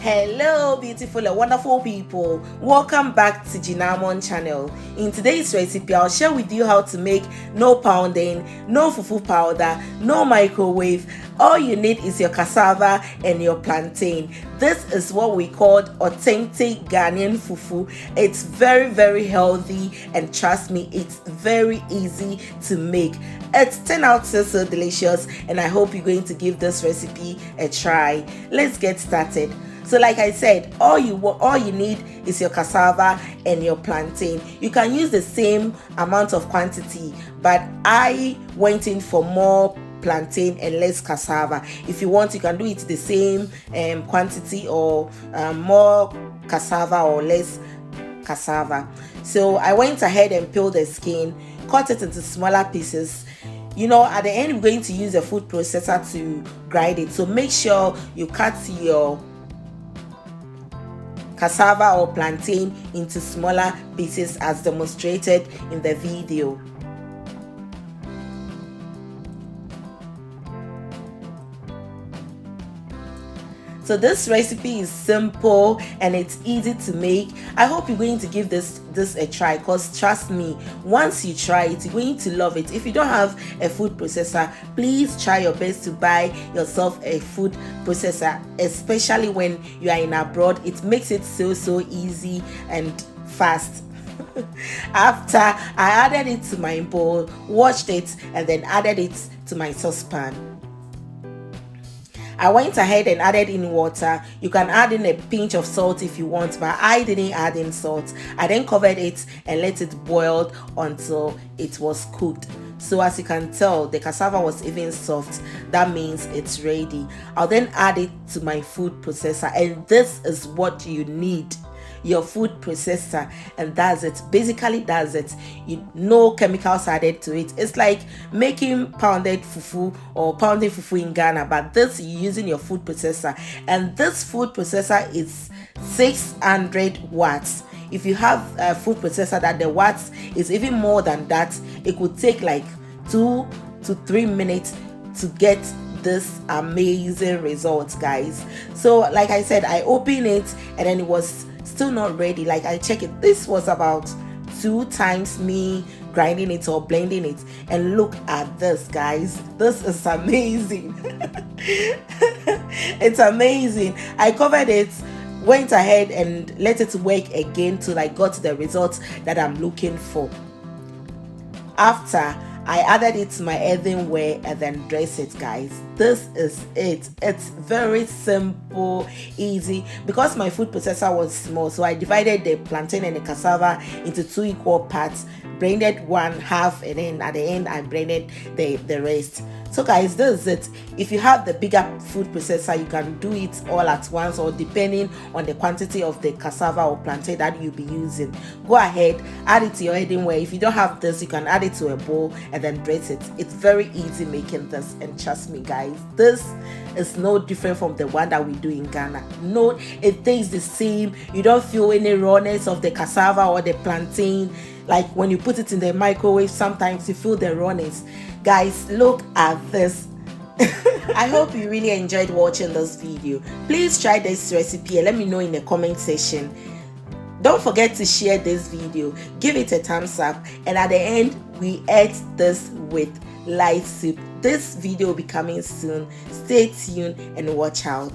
Hello beautiful and wonderful people, welcome back to Ghanaian channel. In today's recipe I'll share with you how to make no pounding, no fufu powder, no microwave. All you need is your cassava and your plantain. This is what we call authentic Ghanaian fufu. It's very healthy, and trust me, it's very easy to make. It's turned out so delicious, and I hope you're going to give this recipe a try. Let's get started. So like I said, all you need is your cassava and your plantain. You can use the same amount of quantity, but I went in for more plantain and less cassava. If you want, you can do it the same quantity, or more cassava or less cassava. So I went ahead and peeled the skin, cut it into smaller pieces. You know, at the end we're going to use a food processor to grind it, so make sure you cut your cassava or plantain into smaller pieces as demonstrated in the video. So this recipe is simple and it's easy to make. I hope you're going to give this a try, because trust me, once you try it, you're going to love it. If you don't have a food processor, please try your best to buy yourself a food processor, especially when you are in abroad. It makes it so easy and fast. After I added it to my bowl, washed it, and then added it to my saucepan, I went ahead and added in water. You can add in a pinch of salt if you want, but I didn't add in salt. I then covered it and let it boil until it was cooked. So as you can tell, the cassava was even soft. That means it's ready. I'll then add it to my food processor, and this is what you need: your food processor, and that's it. Basically that's it. No chemicals added to it. It's like making pounded fufu or pounding fufu in Ghana, but this you're using your food processor, and this food processor is 600 watts. If you have a food processor that the watts is even more than that, it could take like 2 to 3 minutes to get this amazing results, guys. So like I said, I opened it and then it was still not ready. Like I checked it, this was about 2 times me grinding it or blending it, and look at this, guys. This is amazing. It's amazing. I covered it, went ahead and let it work again till I got the results that I'm looking for. After I added it to my earthenware and then dress it, guys. This is it. It's very simple, easy. Because my food processor was small, so I divided the plantain and the cassava into 2 equal parts, blended one half, and then at the end I blended the rest. So guys, this is it. If you have the bigger food processor, you can do it all at once, or depending on the quantity of the cassava or plantain that you'll be using. Go ahead, add it to your earthenware. If you don't have this, you can add it to a bowl and then dress it. It's very easy making this, and trust me guys, this is no different from the one that we do in Ghana. No, it tastes the same. You don't feel any rawness of the cassava or the plantain. Like when you put it in the microwave, sometimes you feel the rawness. Guys, look at this. I hope you really enjoyed watching this video. Please try this recipe and let me know in the comment section. Don't forget to share this video, give it a thumbs up, and at the end we ate this with light soup. This video will be coming soon. Stay tuned and watch out.